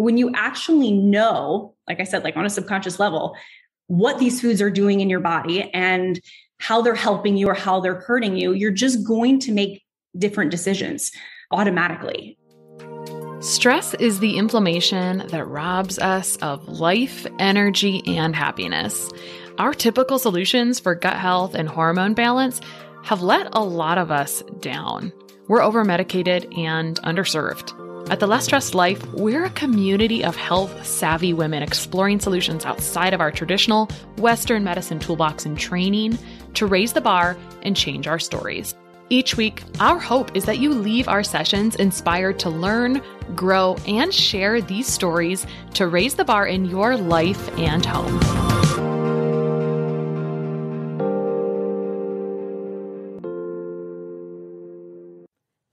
when you actually know, like I said, like on a subconscious level, what these foods are doing in your body and how they're helping you or how they're hurting you, you're just going to make different decisions automatically. Stress is the inflammation that robs us of life, energy, and happiness. Our typical solutions for gut health and hormone balance have let a lot of us down. We're over-medicated and underserved. At The Less Stressed Life, we're a community of health-savvy women exploring solutions outside of our traditional Western medicine toolbox and training to raise the bar and change our stories. Each week, our hope is that you leave our sessions inspired to learn, grow, and share these stories to raise the bar in your life and home.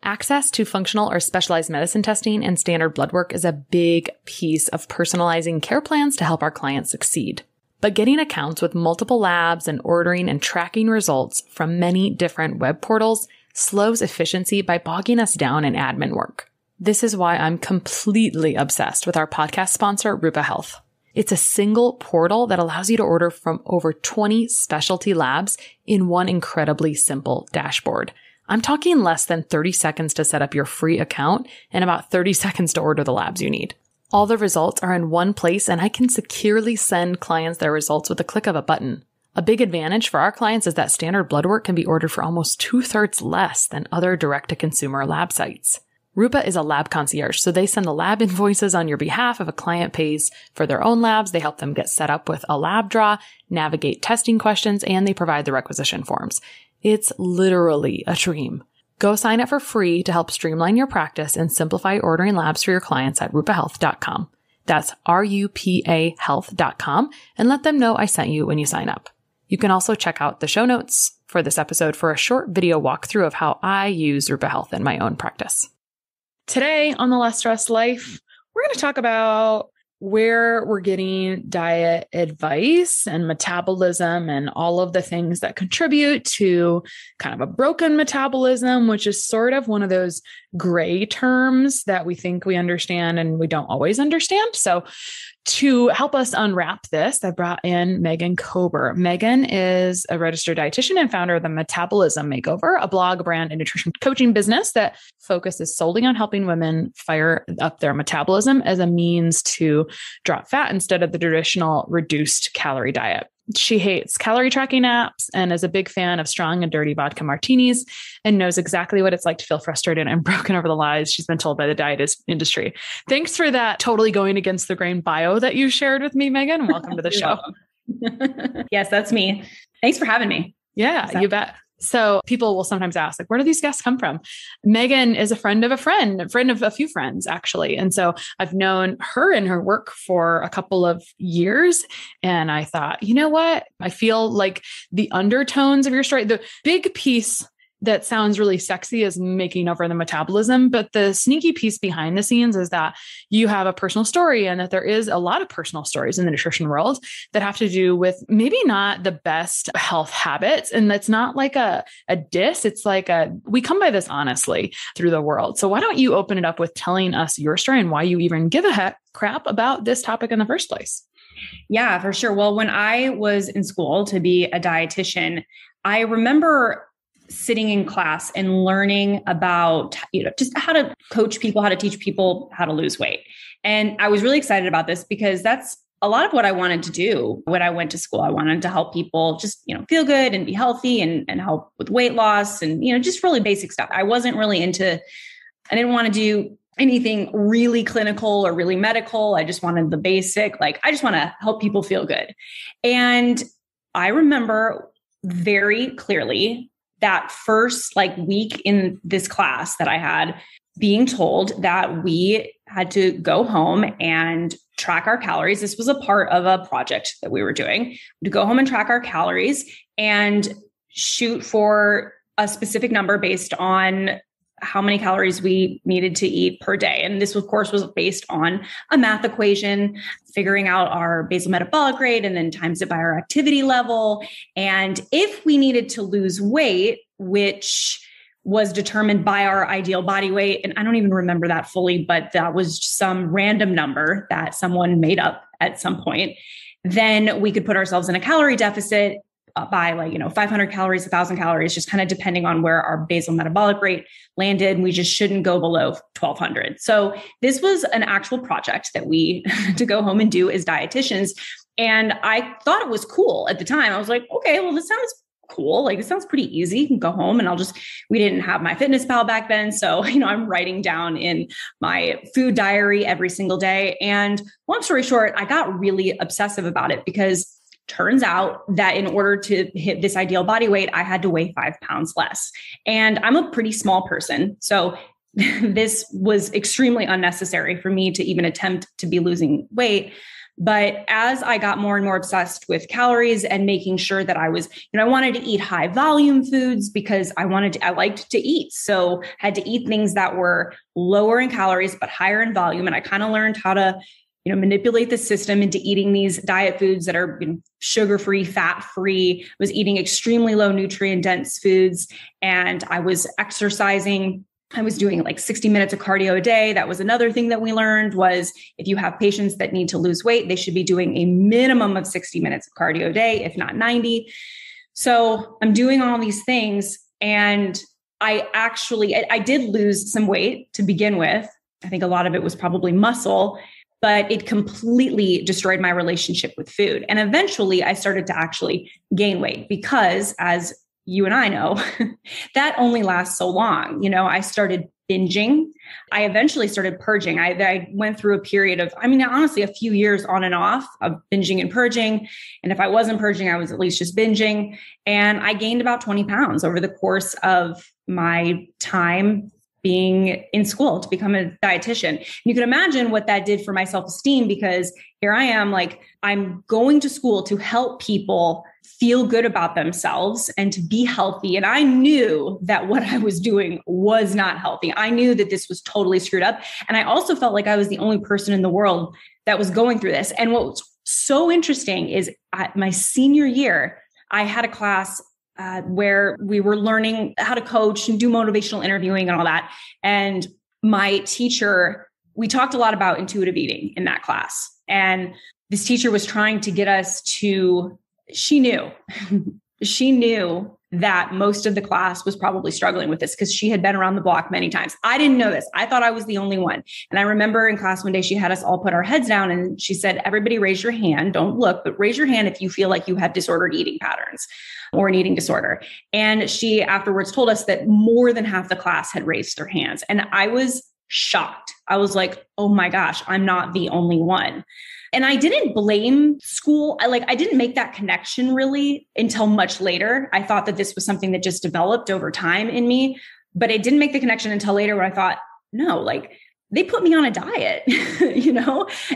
Access to functional or specialized medicine testing and standard blood work is a big piece of personalizing care plans to help our clients succeed. But getting accounts with multiple labs and ordering and tracking results from many different web portals slows efficiency by bogging us down in admin work. This is why I'm completely obsessed with our podcast sponsor, Rupa Health. It's a single portal that allows you to order from over 20 specialty labs in one incredibly simple dashboard. I'm talking less than 30 seconds to set up your free account and about 30 seconds to order the labs you need. All the results are in one place, and I can securely send clients their results with the click of a button. A big advantage for our clients is that standard blood work can be ordered for almost 2/3 less than other direct-to-consumer lab sites. Rupa is a lab concierge, so they send the lab invoices on your behalf if a client pays for their own labs. They help them get set up with a lab draw, navigate testing questions, and they provide the requisition forms. It's literally a dream. Go sign up for free to help streamline your practice and simplify ordering labs for your clients at rupahealth.com. That's RUPA health.com, and let them know I sent you when you sign up. You can also check out the show notes for this episode for a short video walkthrough of how I use Rupa Health in my own practice. Today on The Less Stressed Life, we're going to talk about where we're getting diet advice and metabolism and all of the things that contribute to kind of a broken metabolism, which is sort of one of those gray terms that we think we understand and we don't always understand. So to help us unwrap this, I brought in Megan Kober. Megan is a registered dietitian and founder of the Metabolism Makeover, a blog, brand, and nutrition coaching business that focuses solely on helping women fire up their metabolism as a means to drop fat instead of the traditional reduced calorie diet. She hates calorie tracking apps and is a big fan of strong and dirty vodka martinis and knows exactly what it's like to feel frustrated and broken over the lies she's been told by the diet industry. Thanks for that totally going against the grain bio that you shared with me, Megan. Welcome to the show. Yes, that's me. Thanks for having me. Yeah, you bet. So people will sometimes ask, like, where do these guests come from? Megan is a friend of a friend of a few friends, actually. And so I've known her and her work for a couple of years. And I thought, you know what? I feel like the undertones of your story, the big piece that sounds really sexy is making over the metabolism. But the sneaky piece behind the scenes is that you have a personal story and that there is a lot of personal stories in the nutrition world that have to do with maybe not the best health habits. And that's not like a diss. It's like we come by this honestly through the world. So why don't you open it up with telling us your story and why you even give a crap about this topic in the first place? Yeah, for sure. Well, when I was in school to be a dietitian, I remember sitting in class and learning about, just how to coach people, how to teach people how to lose weight. And I was really excited about this because that's a lot of what I wanted to do when I went to school. I wanted to help people just, feel good and be healthy and help with weight loss and, just really basic stuff. I didn't want to do anything really clinical or really medical. I just wanted the basic, I just want to help people feel good. And I remember very clearly that first week in this class that I had being told that we had to go home and track our calories. This was a part of a project that we were doing to go home and track our calories and shoot for a specific number based on how many calories we needed to eat per day. And this, of course, was based on a math equation, figuring out our basal metabolic rate and then times it by our activity level. And if we needed to lose weight, which was determined by our ideal body weight. And I don't even remember that fully, but that was some random number that someone made up at some point. Then we could put ourselves in a calorie deficit by 500 calories, 1,000 calories, just kind of depending on where our basal metabolic rate landed. We just shouldn't go below 1,200. So this was an actual project that we had to go home and do as dietitians. And I thought it was cool at the time. I was like, okay, well, this sounds cool. Like, it sounds pretty easy. You can go home and we didn't have my fitness pal back then. So, I'm writing down in my food diary every single day. And long story short, I got really obsessive about it because turns out that in order to hit this ideal body weight, I had to weigh 5 pounds less. And I'm a pretty small person. So this was extremely unnecessary for me to even attempt to be losing weight. But as I got more and more obsessed with calories and making sure that I was, I wanted to eat high volume foods because I liked to eat. So had to eat things that were lower in calories, but higher in volume. And I kind of learned how to, manipulate the system into eating these diet foods that are sugar-free, fat-free. I was eating extremely low nutrient dense foods, and I was exercising. I was doing like 60 minutes of cardio a day. That was another thing that we learned was if you have patients that need to lose weight, they should be doing a minimum of 60 minutes of cardio a day, if not 90. So I'm doing all these things. And I did lose some weight to begin with. I think a lot of it was probably muscle, but it completely destroyed my relationship with food. And eventually I started to actually gain weight because, as you and I know, that only lasts so long. I started binging. I eventually started purging. I went through a period of, honestly, a few years on and off of binging and purging. And if I wasn't purging, I was at least just binging. And I gained about 20 pounds over the course of my time being in school to become a dietitian. You can imagine what that did for my self-esteem, because here I am, like, I'm going to school to help people feel good about themselves and to be healthy. And I knew that what I was doing was not healthy. I knew that this was totally screwed up. And I also felt like I was the only person in the world that was going through this. And what was so interesting is at my senior year, I had a class where we were learning how to coach and do motivational interviewing and all that. And my teacher, we talked a lot about intuitive eating in that class. And this teacher was trying to get us to, she knew that most of the class was probably struggling with this because she had been around the block many times. I didn't know this. I thought I was the only one. And I remember in class one day, she had us all put our heads down and she said, everybody raise your hand. Don't look, but raise your hand if you feel like you have disordered eating patterns or an eating disorder. And she afterwards told us that more than half the class had raised their hands. And I was shocked. I was like, oh my gosh, I'm not the only one. And I didn't blame school. I didn't make that connection really until much later. I thought that this was something that just developed over time in me, but I didn't make the connection until later when I thought, no, they put me on a diet,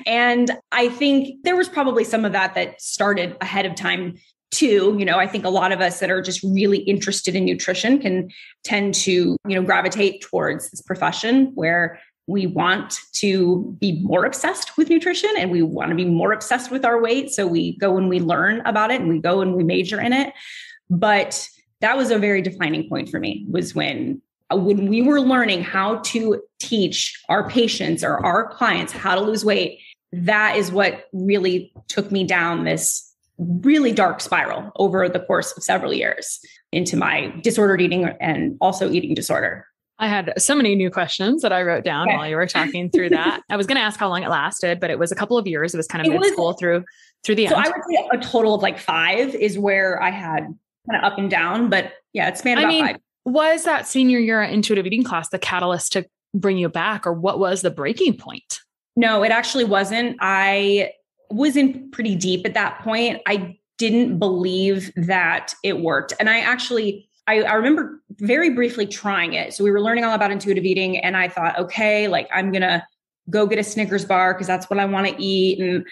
And I think there was probably some of that started ahead of time too. I think a lot of us that are just really interested in nutrition can tend to, gravitate towards this profession where we want to be more obsessed with nutrition and we want to be more obsessed with our weight. So we go and we learn about it and we go and we major in it. But that was a very defining point for me, was when we were learning how to teach our patients or our clients how to lose weight. That is what really took me down this really dark spiral over the course of several years into my disordered eating and also eating disorder. I had so many new questions that I wrote down while you were talking through that. I was going to ask how long it lasted, but it was a couple of years. It was kind of mid-school through the end. So I would say a total of 5 is where I had kind of up and down, but yeah, it spanned about 5. Was that senior year intuitive eating class the catalyst to bring you back, or what was the breaking point? No, it actually wasn't. I was in pretty deep at that point. I didn't believe that it worked. And I remember very briefly trying it. So we were learning all about intuitive eating and I thought, okay, I'm going to go get a Snickers bar because that's what I want to eat.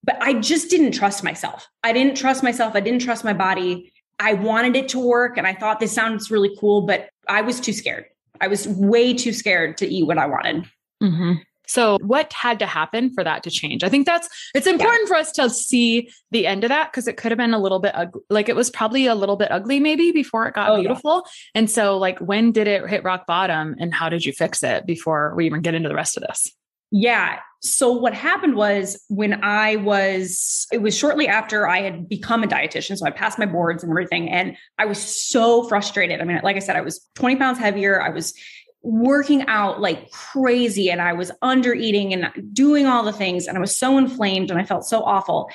But I just didn't trust myself. I didn't trust myself. I didn't trust my body. I wanted it to work. And I thought this sounds really cool, but I was too scared. I was way too scared to eat what I wanted. Mm-hmm. So what had to happen for that to change? I think it's important for us to see the end of that, because it could have been a little bit like it was probably a little bit ugly maybe before it got beautiful. Yeah. And so like, when did it hit rock bottom and how did you fix it before we even get into the rest of this? Yeah. So what happened was it was shortly after I had become a dietitian. So I passed my boards and everything. And I was so frustrated. I mean, like I said, I was 20 pounds heavier. I was working out like crazy and I was under eating and doing all the things. And I was so inflamed and I felt so awful.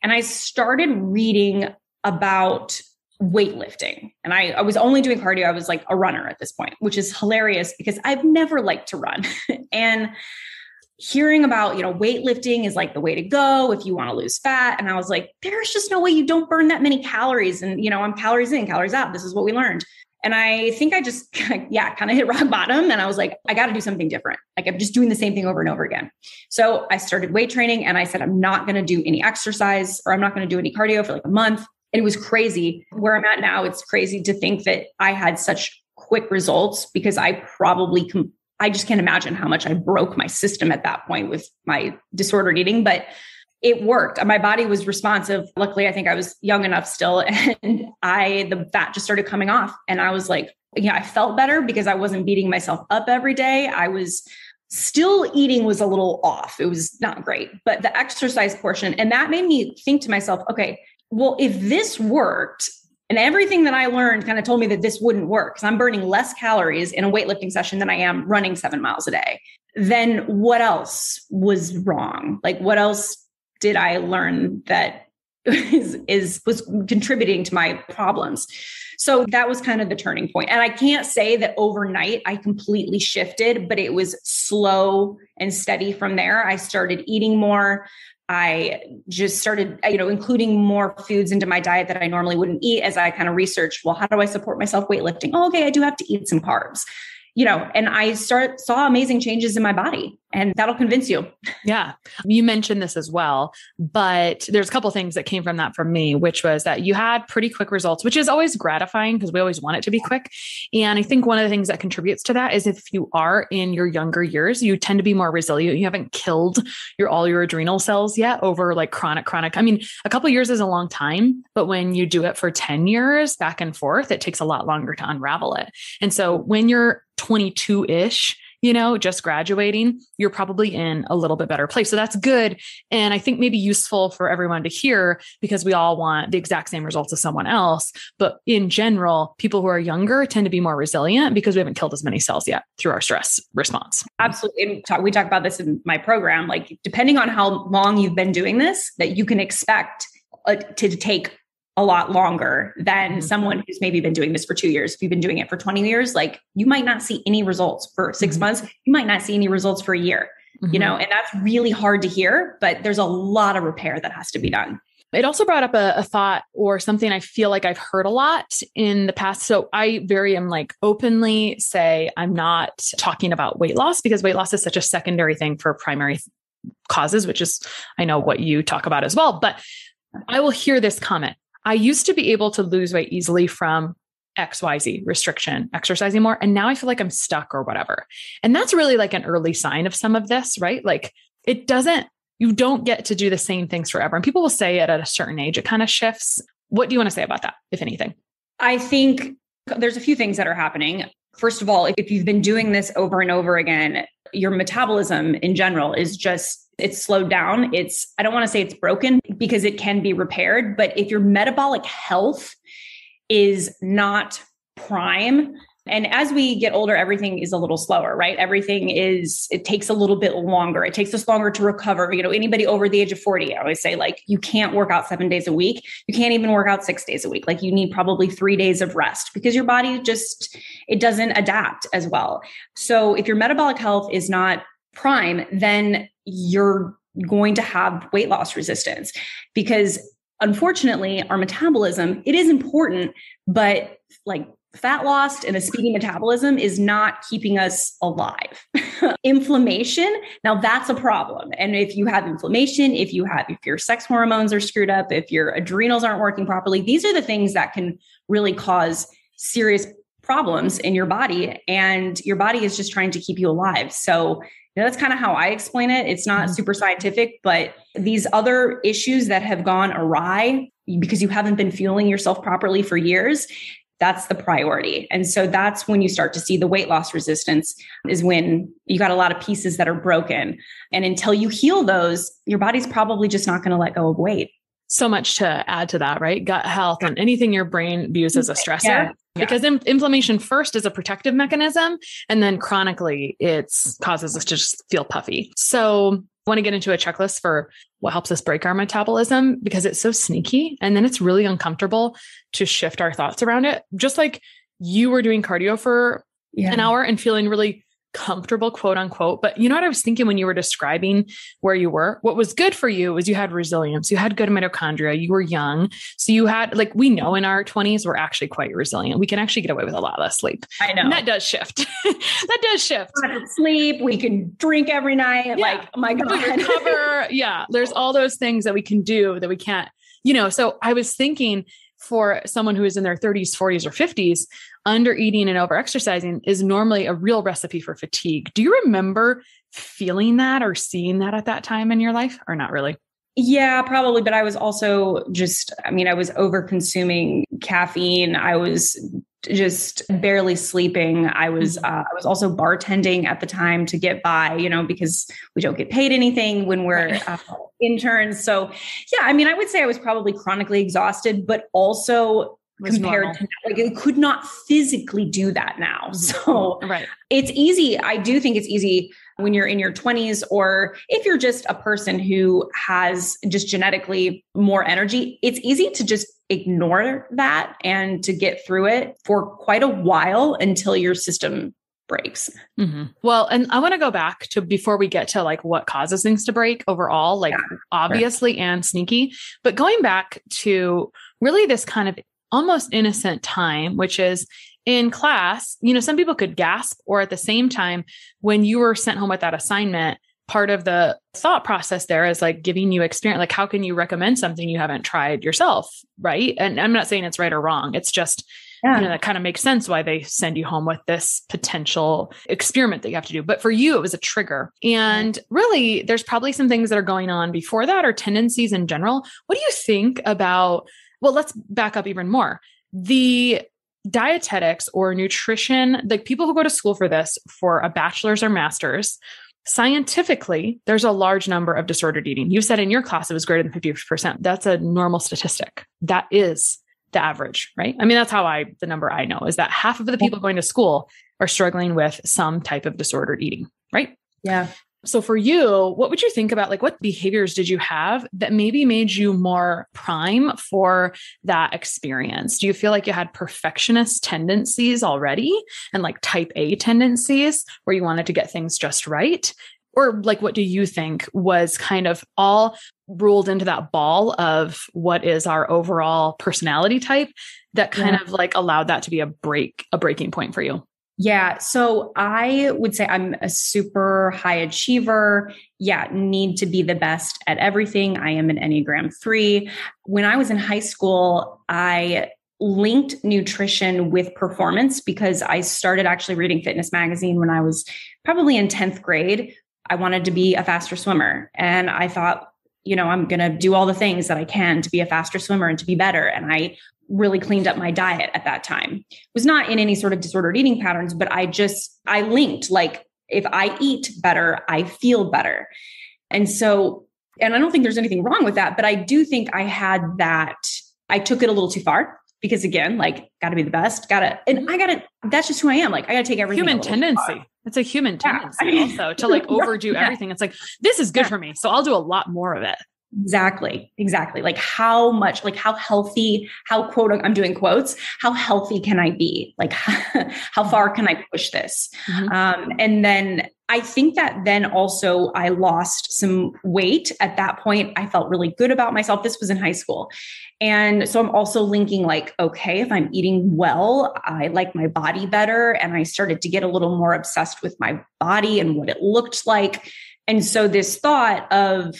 And I started reading about weightlifting. And I was only doing cardio. I was like a runner at this point, which is hilarious because I've never liked to run. And hearing about, weightlifting is like the way to go if you want to lose fat. And I was like, there's just no way you don't burn that many calories. And, I'm calories in, calories out. This is what we learned. And I think I just, kind of hit rock bottom. And I was like, I got to do something different. Like I'm just doing the same thing over and over again. So I started weight training and I said, I'm not going to do any exercise or I'm not going to do any cardio for like a month. And it was crazy. Where I'm at now, it's crazy to think that I had such quick results because I just can't imagine how much I broke my system at that point with my disordered eating, but it worked. My body was responsive. Luckily, I think I was young enough still. And the fat just started coming off. And I was like, I felt better because I wasn't beating myself up every day. I was still eating was a little off. It was not great, but the exercise portion, and that made me think to myself, okay, well, if this worked and everything that I learned kind of told me that this wouldn't work because I'm burning less calories in a weightlifting session than I am running 7 miles a day, then what else was wrong? Like what else did I learn that was contributing to my problems? So that was kind of the turning point. And I can't say that overnight I completely shifted, but it was slow and steady from there. I started eating more. I just started, including more foods into my diet that I normally wouldn't eat as I kind of researched, well, how do I support myself weightlifting? Oh, okay, I do have to eat some carbs. And I saw amazing changes in my body, and that'll convince you. Yeah. You mentioned this as well, but there's a couple of things that came from that from me, which was that you had pretty quick results, which is always gratifying because we always want it to be quick. And I think one of the things that contributes to that is if you are in your younger years, you tend to be more resilient. You haven't killed all your adrenal cells yet over like chronic. I mean, a couple of years is a long time, but when you do it for 10 years back and forth, it takes a lot longer to unravel it. And so when you're 22-ish, just graduating, you're probably in a little bit better place. So that's good. And I think maybe useful for everyone to hear because we all want the exact same results as someone else. But in general, people who are younger tend to be more resilient because we haven't killed as many cells yet through our stress response. Absolutely. And we talk about this in my program, like depending on how long you've been doing this, that you can expect to take a lot longer than someone who's maybe been doing this for 2 years. If you've been doing it for 20 years, like you might not see any results for 6 months. You might not see any results for a year, and that's really hard to hear, but there's a lot of repair that has to be done. It also brought up a thought or something I feel like I've heard a lot in the past. So I am like openly say, I'm not talking about weight loss because weight loss is such a secondary thing for primary causes, which is, I know what you talk about as well, but I will hear this comment. I used to be able to lose weight easily from XYZ restriction, exercising more. And now I feel like I'm stuck or whatever. And that's really like an early sign of some of this, right? Like you don't get to do the same things forever. And people will say it at a certain age, it kind of shifts. What do you want to say about that, if anything? I think there's a few things that are happening. First of all, if you've been doing this over and over again, your metabolism in general is it's slowed down. I don't want to say it's broken because it can be repaired, but if your metabolic health is not prime, and as we get older, everything is a little slower, right? It takes a little bit longer. It takes us longer to recover. Anybody over the age of 40, I always say, like, you can't work out 7 days a week. You can't even work out 6 days a week. Like, you need probably 3 days of rest because your body it doesn't adapt as well. So if your metabolic health is not prime, then you're going to have weight loss resistance because unfortunately our metabolism, it is important, but like fat loss and a speedy metabolism is not keeping us alive. Inflammation, now that's a problem. And if you have inflammation, if your sex hormones are screwed up, if your adrenals aren't working properly, these are the things that can really cause serious problems in your body, and your body is just trying to keep you alive. So That's kind of how I explain it. It's not super scientific, but these other issues that have gone awry because you haven't been fueling yourself properly for years, that's the priority. And so that's when you start to see the weight loss resistance, is when you got a lot of pieces that are broken. And until you heal those, your body's probably just not going to let go of weight. So much to add to that, right? Gut health and anything your brain views as a stressor. Yeah. Because inflammation first is a protective mechanism, and then chronically it causes us to just feel puffy. So I want to get into a checklist for what helps us break our metabolism, because it's so sneaky. And then it's really uncomfortable to shift our thoughts around it. Just like you were doing cardio for an hour and feeling really comfortable, quote unquote. But you know what I was thinking when you were describing where you were? What was good for you was you had resilience. You had good mitochondria. You were young. So you had, like, we know in our 20s, we're actually quite resilient. We can actually get away with a lot less sleep. I know. And that does shift. That does shift. We can sleep. We can drink every night. Yeah. Like, oh my God. Recover. Yeah. There's all those things that we can do that we can't, so I was thinking, for someone who is in their 30s, 40s, or 50s, under eating and over exercising is normally a real recipe for fatigue. Do you remember feeling that or seeing that at that time in your life, or not really? Yeah, probably. But I was also I was over consuming caffeine. I was just barely sleeping. I was also bartending at the time to get by, because we don't get paid anything when we're interns. So yeah, I would say I was probably chronically exhausted, but also compared to, I could not physically do that now. So it's easy. I do think it's easy when you're in your 20s, or if you're just a person who has just genetically more energy, it's easy to just ignore that and to get through it for quite a while until your system breaks. Mm-hmm. Well, and I want to go back to before we get to like what causes things to break overall, obviously and sneaky, but going back to really this kind of almost innocent time, which is in class, some people could gasp, or at the same time, when you were sent home with that assignment, part of the thought process there is like giving you experience. Like, how can you recommend something you haven't tried yourself? Right. And I'm not saying it's right or wrong. It's just, that kind of makes sense why they send you home with this potential experiment that you have to do. But for you, it was a trigger. And really, there's probably some things that are going on before that, or tendencies in general. What do you think about, well, let's back up even more. The dietetics or nutrition, like people who go to school for this for a bachelor's or master's, scientifically, there's a large number of disordered eating. You said in your class, it was greater than 50%. That's a normal statistic. That is the average, right? that's the number I know is that half of the people going to school are struggling with some type of disordered eating, right? Yeah. So for you, what would you think about, like, what behaviors did you have that maybe made you more prime for that experience? Do you feel like you had perfectionist tendencies already and like type A tendencies where you wanted to get things just right? Or like, what do you think was kind of all ruled into that ball of what is our overall personality type that kind of like allowed that to be a breaking point for you? Yeah. So I would say I'm a super high achiever. Yeah. Need to be the best at everything. I am an Enneagram 3. When I was in high school, I linked nutrition with performance because I started actually reading Fitness Magazine when I was probably in 10th grade. I wanted to be a faster swimmer. And I thought, I'm going to do all the things that I can to be a faster swimmer and to be better. And I really cleaned up my diet at that time. It was not in any sort of disordered eating patterns, but I linked, like, if I eat better, I feel better. And I don't think there's anything wrong with that, but I do think I had that. I took it a little too far because, again, like, gotta be the best, that's just who I am. Like, I gotta take everything. Human tendency. It's a human tendency also to like overdo everything. It's like, this is good for me, so I'll do a lot more of it. Exactly. Like how much, like how healthy, I'm doing quotes, how healthy can I be? Like how far can I push this? Mm-hmm. And then I think that then also I lost some weight at that point. I felt really good about myself. This was in high school. And so I'm also linking like, okay, if I'm eating well, I like my body better. And I started to get a little more obsessed with my body and what it looked like. And so this thought of,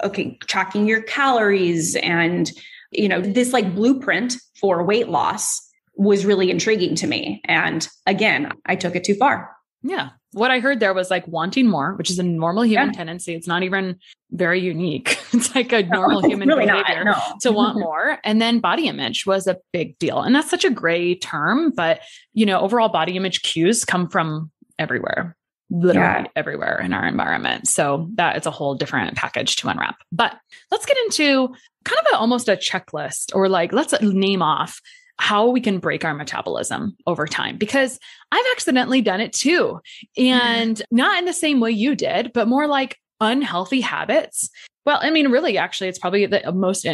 okay, tracking your calories and, this like blueprint for weight loss was really intriguing to me. And again, I took it too far. Yeah. What I heard there was like wanting more, which is a normal human tendency. It's not even very unique. It's like a normal human really behavior to want more. And then body image was a big deal. And that's such a gray term, but overall body image cues come from everywhere, literally everywhere in our environment. So that is a whole different package to unwrap. But let's get into kind of almost a checklist, or like, let's name off how we can break our metabolism over time, because I've accidentally done it too. And not in the same way you did, but more like unhealthy habits. Well, I mean, really, actually, it's probably the most,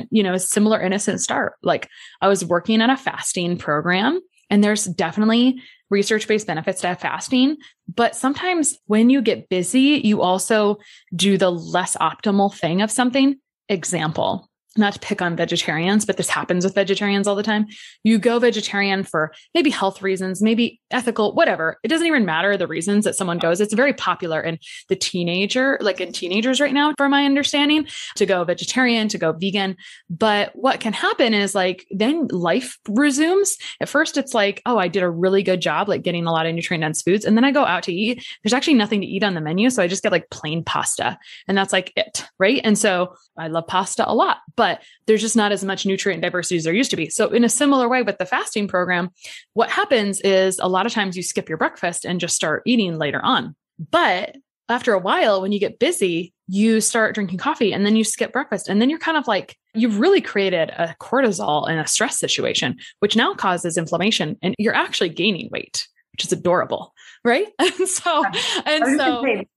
similar innocent start. Like I was working on a fasting program, and there's definitely research-based benefits to fasting. But sometimes when you get busy, you also do the less optimal thing of something. Example, not to pick on vegetarians, but this happens with vegetarians all the time. You go vegetarian for maybe health reasons, maybe ethical, whatever. It doesn't even matter the reasons that someone goes. It's very popular in teenagers right now, from my understanding, to go vegetarian, to go vegan. But what can happen is like, then life resumes. At first it's like, oh, I did a really good job, like getting a lot of nutrient dense foods. And then I go out to eat. There's actually nothing to eat on the menu. So I just get like plain pasta, and that's like it. Right. And so I love pasta a lot, but there's just not as much nutrient diversity as there used to be. So in a similar way with the fasting program, what happens is a lot of times you skip your breakfast and just start eating later on. But after a while, when you get busy, you start drinking coffee, and then you skip breakfast. And then you're kind of like, you've really created a cortisol and a stress situation, which now causes inflammation, and you're actually gaining weight, which is adorable. Right. And so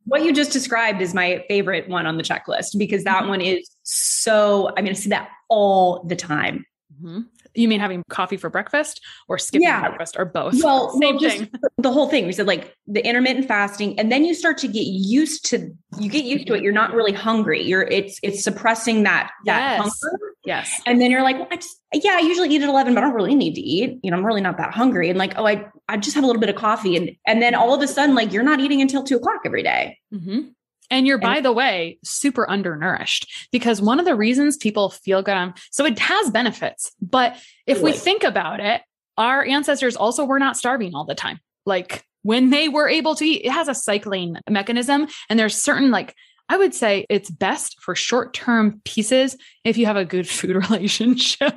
what you just described is my favorite one on the checklist, because that one is I see that all the time. Mm-hmm. You mean having coffee for breakfast or skipping breakfast, or both? Well, same thing. The whole thing. We said like the intermittent fasting, and then you start to get used to it. You're not really hungry. It's suppressing that hunger. Yes. And then you're like, well, I usually eat at 11, but I don't really need to eat. I'm really not that hungry. And like, oh, I just have a little bit of coffee. And then all of a sudden, like, you're not eating until 2:00 every day. Mm-hmm. And you're, by the way, super undernourished, because one of the reasons people feel good so it has benefits, but if we think about it, our ancestors also were not starving all the time. Like when they were able to eat, it has a cycling mechanism. And there's certain, like, I would say it's best for short-term pieces if you have a good food relationship.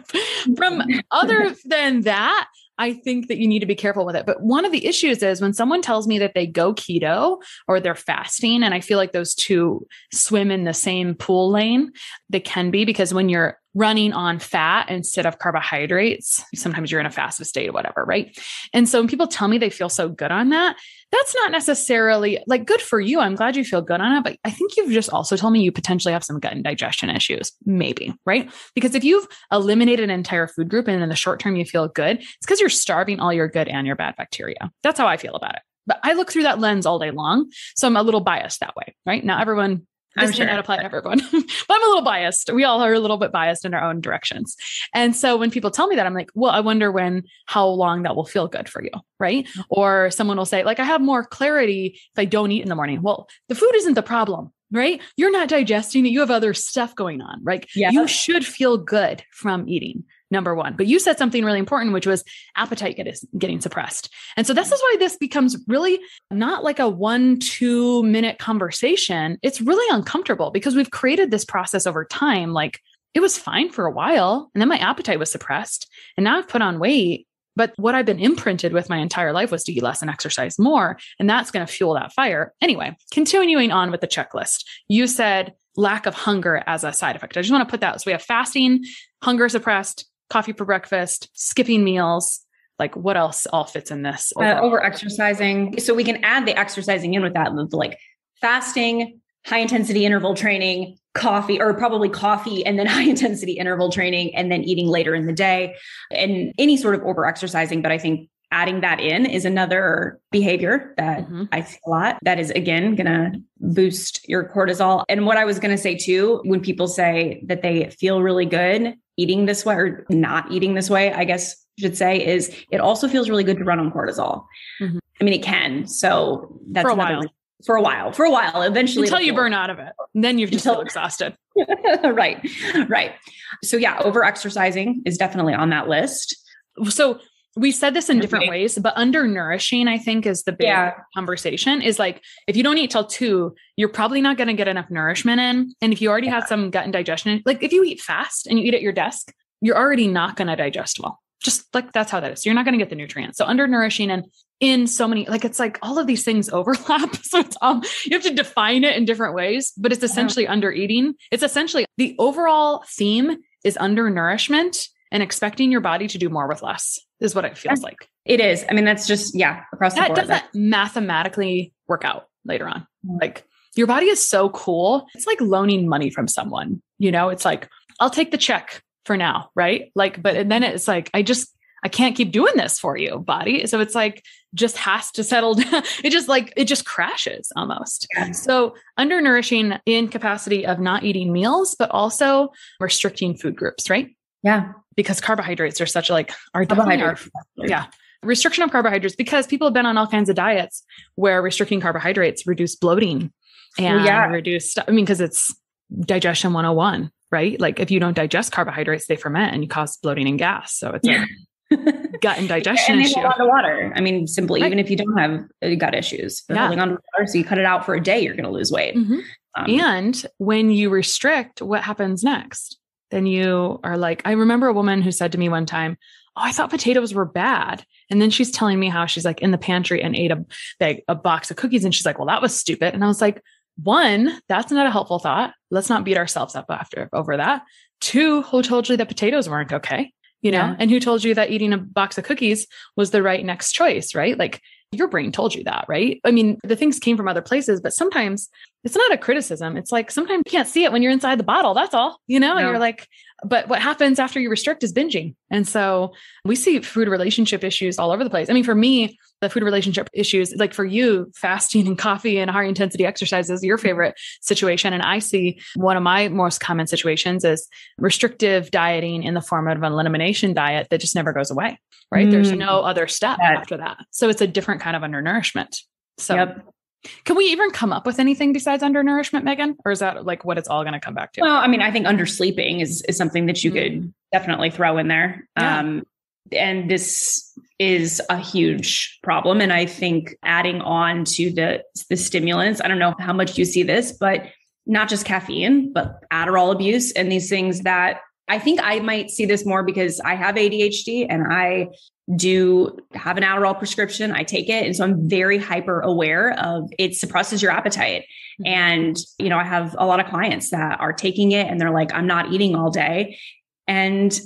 From other than that, I think that you need to be careful with it. But one of the issues is when someone tells me that they go keto or they're fasting, and I feel like those two swim in the same pool lane, they can be, because when you're running on fat instead of carbohydrates, sometimes you're in a fasted state or whatever, right? And so when people tell me they feel so good on that, that's not necessarily like good for you. I'm glad you feel good on it, but I think you've just also told me you potentially have some gut and digestion issues, maybe, right? Because if you've eliminated an entire food group and in the short term you feel good, it's because you're starving all your good and your bad bacteria. That's how I feel about it. But I look through that lens all day long. So I'm a little biased that way, right? Now everyone, this may not apply to everyone, but I'm a little biased. We all are a little bit biased in our own directions. And so when people tell me that, I'm like, well, I wonder how long that will feel good for you. Right. Or someone will say like, I have more clarity if I don't eat in the morning. Well, the food isn't the problem, right? You're not digesting it. You have other stuff going on, right? Yeah. You should feel good from eating. Number one. But you said something really important, which was appetite getting suppressed. And so this is why this becomes really not like a 1-2 minute conversation. It's really uncomfortable because we've created this process over time. Like it was fine for a while, and then my appetite was suppressed, and now I've put on weight. But what I've been imprinted with my entire life was to eat less and exercise more. And that's going to fuel that fire. Anyway, continuing on with the checklist, you said lack of hunger as a side effect. I just want to put that. So we have fasting, hunger suppressed, coffee for breakfast, skipping meals. Like what else all fits in this? Over exercising. So we can add the exercising in with that, like fasting, high intensity interval training, coffee, or probably coffee and then high intensity interval training, and then eating later in the day, and any sort of over exercising. But I think adding that in is another behavior that I see a lot. That is, again, going to boost your cortisol. And what I was going to say too, when people say that they feel really good eating this way or not eating this way, I guess I should say, is it also feels really good to run on cortisol. Mm-hmm. I mean, it can. So that's for a while, eventually. Until you burn out of it. And then you've just feel exhausted. Right. So yeah, over exercising is definitely on that list. So we said this in different ways, but undernourishing, I think, is the big conversation is like, if you don't eat till 2, you're probably not going to get enough nourishment in. And if you already have some gut indigestion, like if you eat fast and you eat at your desk, you're already not going to digest well. Just like, that's how that is. So you're not going to get the nutrients. So undernourishing and in so many, like, it's like all of these things overlap. So it's you have to define it in different ways, but it's essentially undereating. It's essentially the overall theme is undernourishment and expecting your body to do more with less is what it feels like. It is. I mean, that's just, across the board. That doesn't mathematically work out later on. Like your body is so cool. It's like loaning money from someone, it's like, I'll take the check for now. Right. Like, but then it's like, I can't keep doing this for you, body. So it's like, just has to settle down. It just crashes almost. Yeah. So undernourishing in capacity of not eating meals, but also restricting food groups, right? Yeah. Because carbohydrates are such restriction of carbohydrates, because people have been on all kinds of diets where restricting carbohydrates reduce bloating and reduce, because it's digestion 101, right? Like if you don't digest carbohydrates, they ferment and you cause bloating and gas. So it's a gut and digestion issue. Hold on to water. I mean, simply, even if you don't have gut issues, holding on to water, so you cut it out for a day, you're going to lose weight. Mm-hmm. And when you restrict, what happens next? Then you are like, I remember a woman who said to me one time, "Oh, I thought potatoes were bad." And then she's telling me how she's like in the pantry and ate a box of cookies. And she's like, "Well, that was stupid." And I was like, 1, that's not a helpful thought. Let's not beat ourselves up over that. 2, who told you that potatoes weren't okay? And who told you that eating a box of cookies was the right next choice, right? Like your brain told you that, right? I mean, the things came from other places, but sometimes it's not a criticism. It's like, sometimes you can't see it when you're inside the bottle. That's all, and you're like, but what happens after you restrict is binging. And so we see food relationship issues all over the place. I mean, for me, the food relationship issues, like for you, fasting and coffee and high intensity exercise is your favorite situation. And I see one of my most common situations is restrictive dieting in the form of an elimination diet that just never goes away, right? There's no other step after that. So it's a different kind of undernourishment. So can we even come up with anything besides undernourishment, Megan? Or is that like what it's all going to come back to? Well, I mean, I think undersleeping is something that you could definitely throw in there. Yeah. And this is a huge problem. And I think adding on to the stimulants, I don't know how much you see this, but not just caffeine, but Adderall abuse and these things that I think I might see this more because I have ADHD and I do have an Adderall prescription. I take it. And so I'm very hyper aware of it suppresses your appetite. And, I have a lot of clients that are taking it and they're like, I'm not eating all day. And,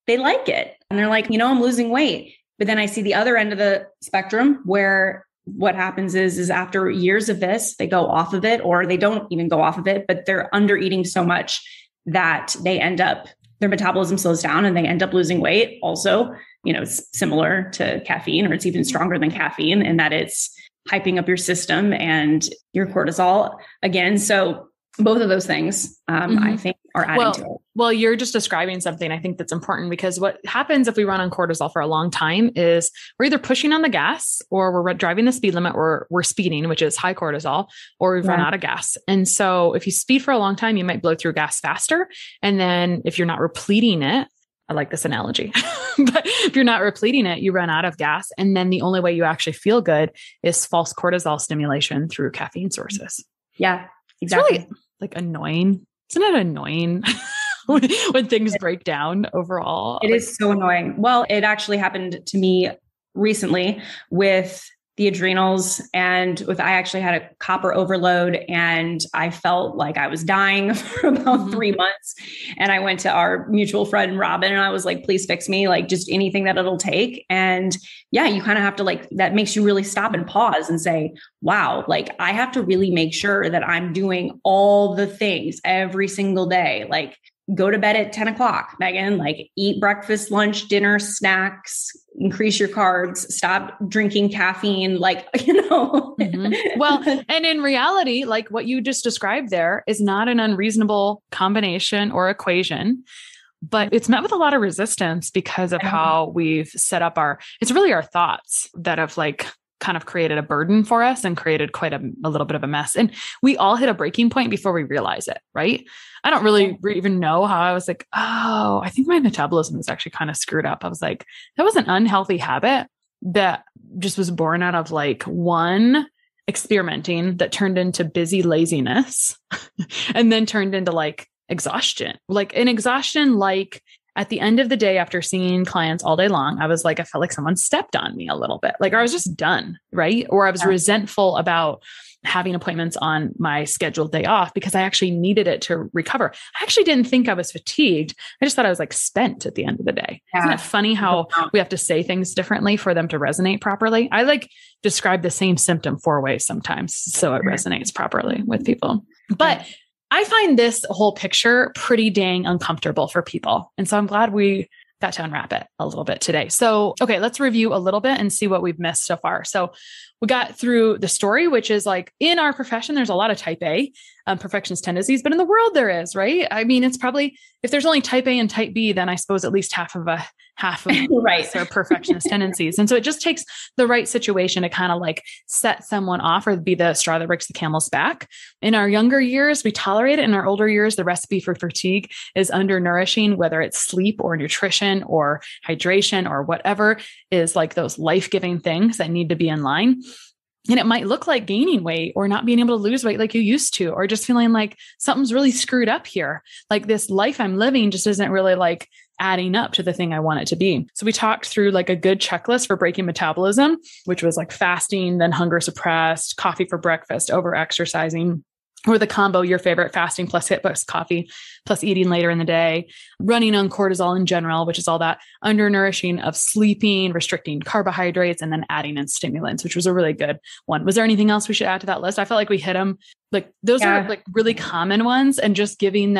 they like it. And they're like, I'm losing weight. But then I see the other end of the spectrum where what happens is after years of this, they go off of it or they don't even go off of it, but they're under eating so much that they end up, their metabolism slows down and they end up losing weight. Also, it's similar to caffeine, or it's even stronger than caffeine in that it's hyping up your system and your cortisol again. So both of those things, I think are adding to it. Well, you're just describing something I think that's important, because what happens if we run on cortisol for a long time is we're either pushing on the gas or we're driving the speed limit or we're speeding, which is high cortisol, or we've run out of gas. And so if you speed for a long time, you might blow through gas faster. And then if you're not repleting it, I like this analogy, but if you're not repleting it, you run out of gas. And then the only way you actually feel good is false cortisol stimulation through caffeine sources. Yeah, exactly. It's really like annoying. Isn't it annoying when things break down overall? It is so annoying. Well, it actually happened to me recently with the adrenals and I actually had a copper overload and I felt like I was dying for about 3 months. And I went to our mutual friend, Robin, and I was like, please fix me, like just anything that it'll take. And you kind of have to that makes you really stop and pause and say, wow, like I have to really make sure that I'm doing all the things every single day. Like go to bed at 10 o'clock, Megan, like eat breakfast, lunch, dinner, snacks, increase your carbs, stop drinking caffeine, Well, and in reality, like what you just described there is not an unreasonable combination or equation, but it's met with a lot of resistance because of how we've set up it's really our thoughts that have kind of created a burden for us and created quite a little bit of a mess. And we all hit a breaking point before we realize it, right? I don't really even know how I was like, oh, I think my metabolism is actually kind of screwed up. I was like, that was an unhealthy habit that just was born out of like one experimenting that turned into busy laziness and then turned into like exhaustion, like an exhaustion, like at the end of the day, after seeing clients all day long, I was like, I felt like someone stepped on me a little bit. Like I was just done. Right. Or I was resentful about having appointments on my scheduled day off because I actually needed it to recover. I actually didn't think I was fatigued. I just thought I was like spent at the end of the day. Isn't it funny how we have to say things differently for them to resonate properly? I like describe the same symptom 4 ways sometimes so it resonates properly with people. But I find this whole picture pretty dang uncomfortable for people. And so I'm glad we got to unwrap it a little bit today. So, okay, let's review a little bit and see what we've missed so far. So we got through the story, which is like in our profession, there's a lot of type A perfectionist tendencies, but in the world there is, right? I mean, it's probably, if there's only type A and type B, then I suppose at least half of right. are perfectionist tendencies. And so it just takes the right situation to kind of like set someone off or be the straw that breaks the camel's back. In our younger years, we tolerate it. In our older years, the recipe for fatigue is undernourishing, whether it's sleep or nutrition or hydration or whatever is like those life-giving things that need to be in line. And it might look like gaining weight or not being able to lose weight like you used to, or just feeling like something's really screwed up here. Like this life I'm living just isn't really like adding up to the thing I want it to be. So we talked through like a good checklist for breaking metabolism, which was like fasting, then hunger suppressed, coffee for breakfast, over exercising, or the combo, your favorite, fasting plus HIIT plus coffee plus eating later in the day, running on cortisol in general, which is all that undernourishing of sleeping, restricting carbohydrates, and then adding in stimulants, which was a really good one. Was there anything else we should add to that list? I felt like we hit them. Like those are like really common ones, and just giving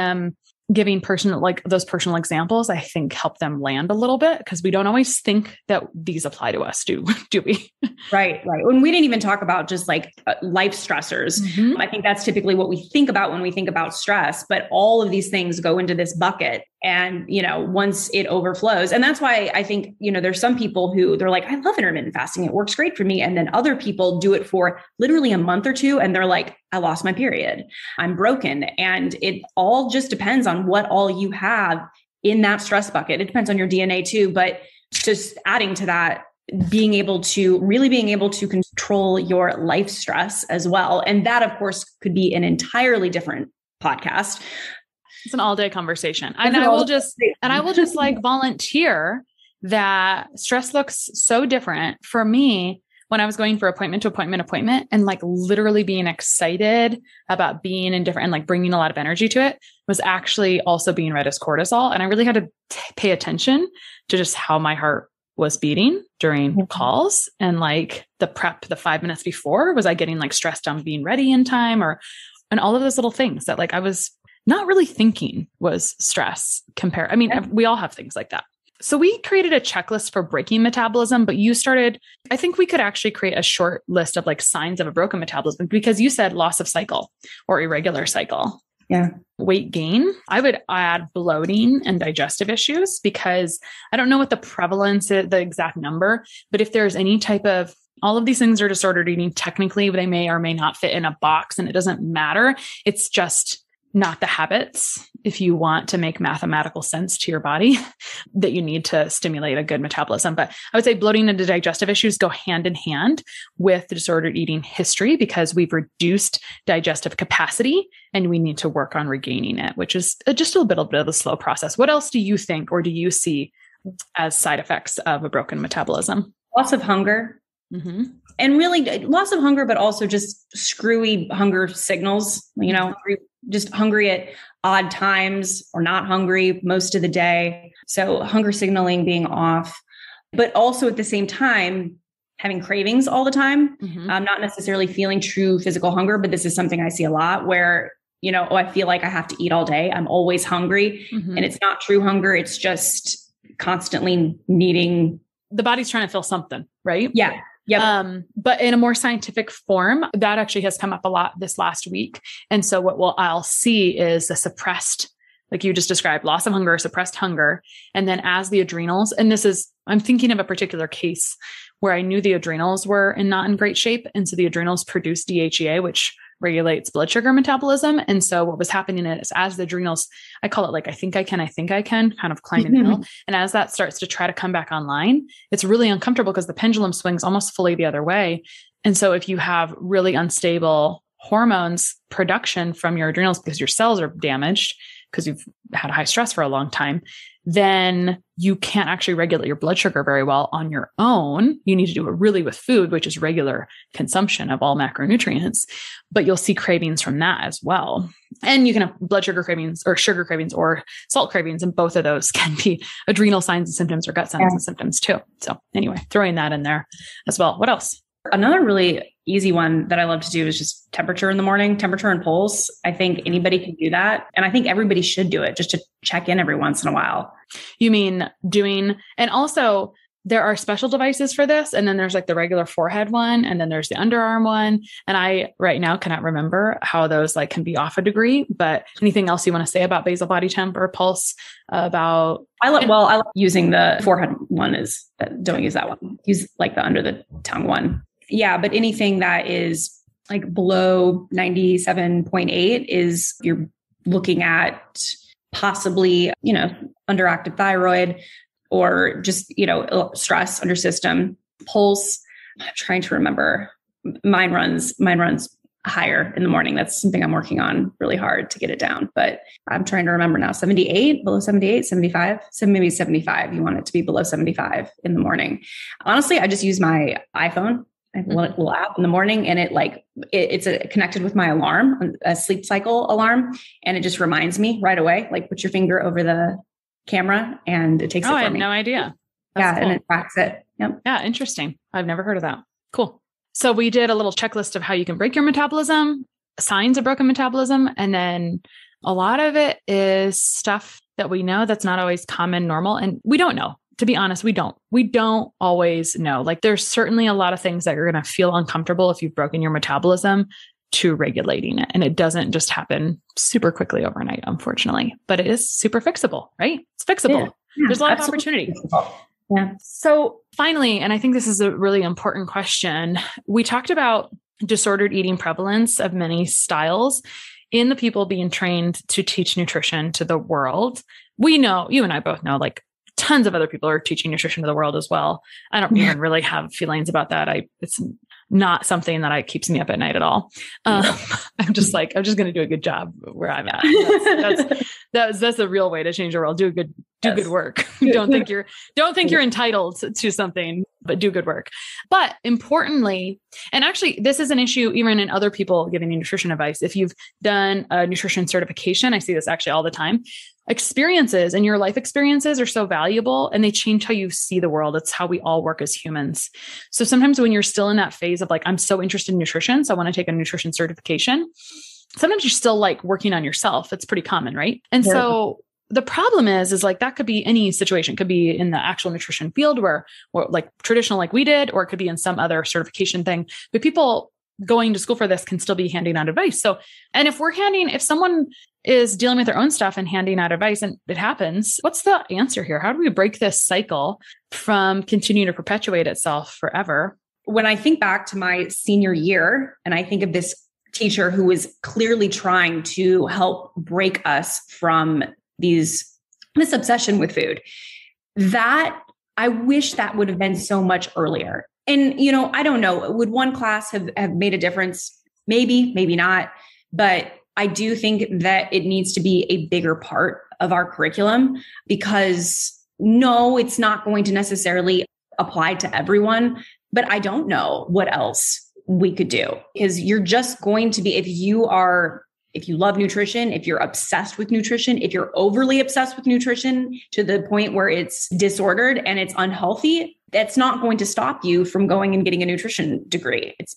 personal, like those personal examples, I think help them land a little bit because we don't always think that these apply to us, do we? Right. When we didn't even talk about just like life stressors. Mm-hmm. I think that's typically what we think about when we think about stress, but all of these things go into this bucket. And, once it overflows, and that's why I think, there's some people who they're like, I love intermittent fasting. It works great for me. And then other people do it for literally a month or two. And they're like, I lost my period. I'm broken. And it all just depends on what all you have in that stress bucket. It depends on your DNA too, but just adding to that, being able to control your life stress as well. And that of course could be an entirely different podcast. It's an all day conversation. And I will just like volunteer that stress looks so different for me when I was going for appointment to appointment and like literally being excited about being in different and like bringing a lot of energy to it was actually also being read as cortisol. And I really had to pay attention to just how my heart was beating during calls and like the prep, the 5 minutes before, was I getting like stressed on being ready in time and all of those little things that like I was not really thinking was stress compared. I mean, we all have things like that. So we created a checklist for breaking metabolism, but I think we could actually create a short list of like signs of a broken metabolism because you said loss of cycle or irregular cycle. Yeah. Weight gain. I would add bloating and digestive issues because I don't know what the prevalence is, the exact number, but if there's any type of all of these things are disordered eating, technically they may or may not fit in a box and it doesn't matter. It's just not the habits, if you want to make mathematical sense to your body, that you need to stimulate a good metabolism. But I would say bloating and digestive issues go hand in hand with the disordered eating history because we've reduced digestive capacity and we need to work on regaining it, which is just a little bit of a slow process. What else do you think or do you see as side effects of a broken metabolism? Loss of hunger. Mm-hmm. And really loss of hunger, but also just screwy hunger signals, just hungry at odd times or not hungry most of the day. So hunger signaling being off, but also at the same time, having cravings all the time. Mm-hmm. Not necessarily feeling true physical hunger, but this is something I see a lot where, I feel like I have to eat all day. I'm always hungry and it's not true hunger. It's just constantly needing. The body's trying to feel something, right? Yeah. Yep. But in a more scientific form, that actually has come up a lot this last week. And so I'll see is the suppressed, like you just described, loss of hunger, suppressed hunger. And then as the adrenals, and I'm thinking of a particular case where I knew the adrenals were not in great shape. And so the adrenals produce DHEA, which regulates blood sugar metabolism. And so what was happening is as the adrenals, I call it like, I think I can, kind of climbing the hill. And as that starts to try to come back online, it's really uncomfortable because the pendulum swings almost fully the other way. And so if you have really unstable hormones production from your adrenals because your cells are damaged because you've had high stress for a long time, then you can't actually regulate your blood sugar very well on your own. You need to do it really with food, which is regular consumption of all macronutrients, but you'll see cravings from that as well. And you can have blood sugar cravings or sugar cravings or salt cravings. And both of those can be adrenal signs and symptoms or gut signs and symptoms too. So anyway, throwing that in there as well. What else? Another really easy one that I love to do is just temperature in the morning, temperature and pulse. I think anybody can do that. And I think everybody should do it just to check in every once in a while. You mean and also there are special devices for this. And then there's like the regular forehead one. And then there's the underarm one. And I right now cannot remember how those like can be off a degree, but anything else you want to say about basal body temp or pulse I like using the forehead one don't use that one. Use like the under the tongue one. Yeah. But anything that is like below 97.8 is you're looking at possibly, underactive thyroid or just, stress under system. Pulse, I'm trying to remember. Mine runs higher in the morning. That's something I'm working on really hard to get it down, but I'm trying to remember now. 78, below 78, 75, so maybe 75. You want it to be below 75 in the morning. Honestly, I just use my iPhone. I have a little app in the morning and it's connected with my alarm, a sleep cycle alarm. And it just reminds me right away, like put your finger over the camera and it takes it for me. I had no idea. That's cool. And it tracks it. Yep. Yeah. Interesting. I've never heard of that. Cool. So we did a little checklist of how you can break your metabolism, signs of broken metabolism. And then a lot of it is stuff that we know that's not always common, normal. And we don't know. To be honest, we don't always know. Like there's certainly a lot of things that you're going to feel uncomfortable if you've broken your metabolism to regulating it. And it doesn't just happen super quickly overnight, unfortunately, but it is super fixable, right? It's fixable. Yeah, there's a lot of opportunity. Yeah. So finally, and I think this is a really important question, we talked about disordered eating prevalence of many styles in the people being trained to teach nutrition to the world. We know, you and I both know, like tons of other people are teaching nutrition to the world as well. I don't even really have feelings about that. It's not something that keeps me up at night at all. I'm just going to do a good job where I'm at. That's the real way to change the world. Do good work. Don't think you're entitled to something, but do good work. But importantly, and actually this is an issue even in other people giving you nutrition advice. If you've done a nutrition certification, I see this actually all the time. Experiences and your life experiences are so valuable and they change how you see the world. It's how we all work as humans. So sometimes when you're still in that phase of like, I'm so interested in nutrition, so I want to take a nutrition certification. Sometimes you're still like working on yourself. It's pretty common, right? And so the problem is like, that could be any situation. It could be in the actual nutrition field where like traditional, like we did, or it could be in some other certification thing, but people going to school for this can still be handing out advice. So, and if someone is dealing with their own stuff and handing out advice and it happens, what's the answer here? How do we break this cycle from continuing to perpetuate itself forever? When I think back to my senior year and I think of this teacher who was clearly trying to help break us from this obsession with food, that I wish that would have been so much earlier. And, I don't know, would one class have made a difference? Maybe, maybe not. But I do think that it needs to be a bigger part of our curriculum because no, it's not going to necessarily apply to everyone, but I don't know what else we could do because you're just going to be, if you love nutrition, if you're obsessed with nutrition, if you're overly obsessed with nutrition to the point where it's disordered and it's unhealthy, that's not going to stop you from going and getting a nutrition degree. It's,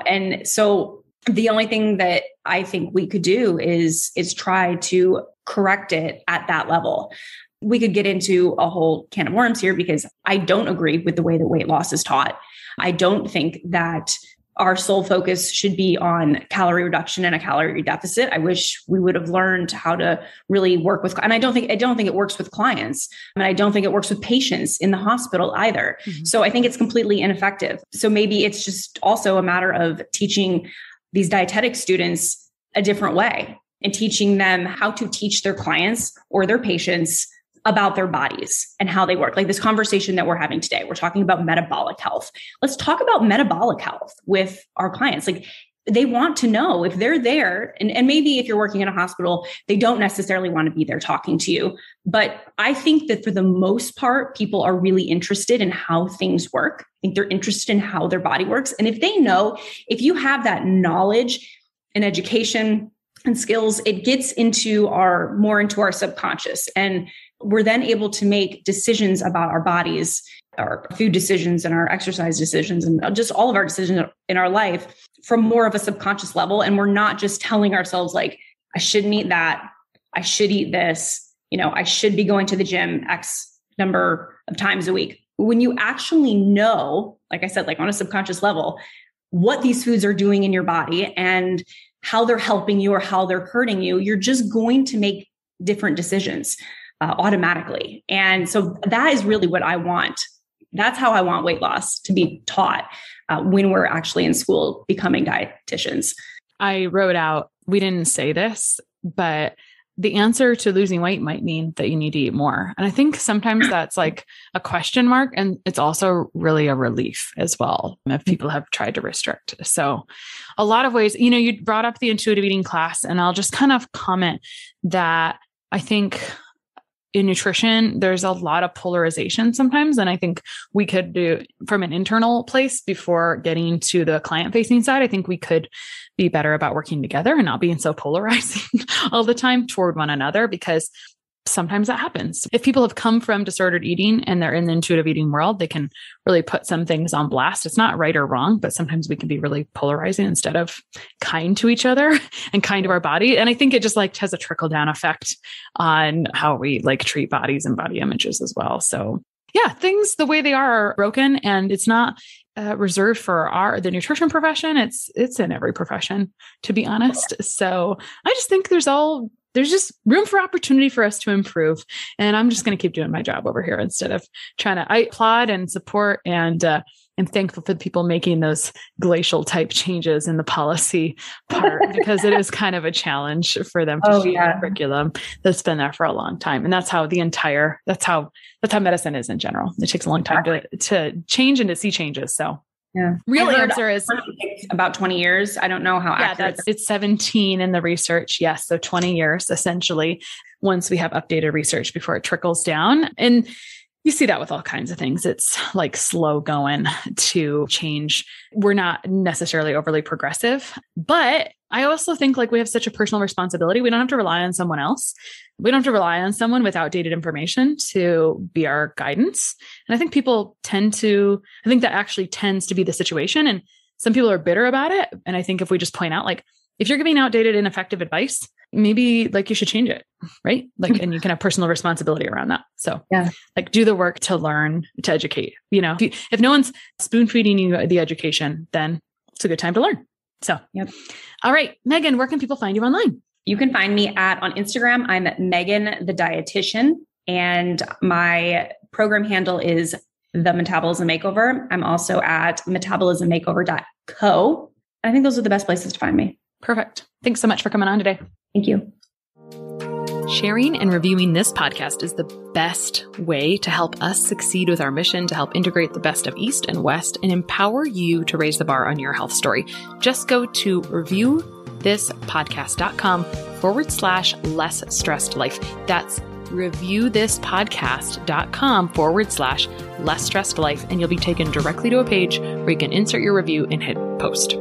and so the only thing that I think we could do is try to correct it at that level. We could get into a whole can of worms here because I don't agree with the way that weight loss is taught. I don't think that our sole focus should be on calorie reduction and a calorie deficit. I wish we would have learned how to really work with, and I don't think it works with clients, and I don't think it works with patients in the hospital either. Mm-hmm. So I think it's completely ineffective. So maybe it's just also a matter of teaching these dietetic students a different way and teaching them how to teach their clients or their patients about their bodies and how they work. Like this conversation that we're having today, we're talking about metabolic health. Let's talk about metabolic health with our clients. Like they want to know if they're there, and maybe if you're working in a hospital, they don't necessarily want to be there talking to you. But I think that for the most part, people are really interested in how things work. I think they're interested in how their body works. And if they know, if you have that knowledge and education and skills, it gets more into our subconscious. And we're then able to make decisions about our bodies, our food decisions and our exercise decisions, and just all of our decisions in our life from more of a subconscious level. And we're not just telling ourselves like, I shouldn't eat that. I should eat this. I should be going to the gym X number of times a week. When you actually know, like I said, like on a subconscious level, what these foods are doing in your body and how they're helping you or how they're hurting you, you're just going to make different decisions automatically. And so that is really what I want. That's how I want weight loss to be taught when we're actually in school becoming dietitians. I wrote out, we didn't say this, but the answer to losing weight might mean that you need to eat more. And I think sometimes that's like a question mark. And it's also really a relief as well if people have tried to restrict. So a lot of ways, you brought up the intuitive eating class, and I'll just kind of comment that I think in nutrition, there's a lot of polarization sometimes. And I think we could do from an internal place before getting to the client facing side. I think we could be better about working together and not being so polarizing all the time toward one another, because sometimes that happens. If people have come from disordered eating and they're in the intuitive eating world, they can really put some things on blast. It's not right or wrong, but sometimes we can be really polarizing instead of kind to each other and kind to our body. And I think it just like has a trickle down effect on how we like treat bodies and body images as well. So yeah, things the way they are broken, and it's not reserved for the nutrition profession. It's in every profession, to be honest. So I just think there's just room for opportunity for us to improve. And I'm just going to keep doing my job over here instead of I applaud and support and am thankful for the people making those glacial type changes in the policy part, because it is kind of a challenge for them to change the curriculum that's been there for a long time. And that's how medicine is in general. It takes a long time to change and to see changes. So yeah. Real answer is about 20 years. I don't know how accurate. It's 17 in the research. Yes. So 20 years, essentially, once we have updated research before it trickles down. And you see that with all kinds of things. It's like slow going to change. We're not necessarily overly progressive, but I also think like we have such a personal responsibility. We don't have to rely on someone else. We don't have to rely on someone with outdated information to be our guidance. And I think that actually tends to be the situation. And some people are bitter about it. And I think if we just point out, like, if you're giving outdated, ineffective advice, maybe like you should change it, right? Like, and you can have personal responsibility around that. So like do the work to learn, to educate, if no one's spoon feeding you the education, then it's a good time to learn. So, All right, Megan, where can people find you online? You can find me on Instagram. I'm Megan, the dietitian, and my program handle is the Metabolism Makeover. I'm also at metabolismmakeover.co. I think those are the best places to find me. Perfect. Thanks so much for coming on today. Thank you. Sharing and reviewing this podcast is the best way to help us succeed with our mission to help integrate the best of East and West and empower you to raise the bar on your health story. Just go to reviewthispodcast.com/less stressed life. That's reviewthispodcast.com/less stressed life. And you'll be taken directly to a page where you can insert your review and hit post.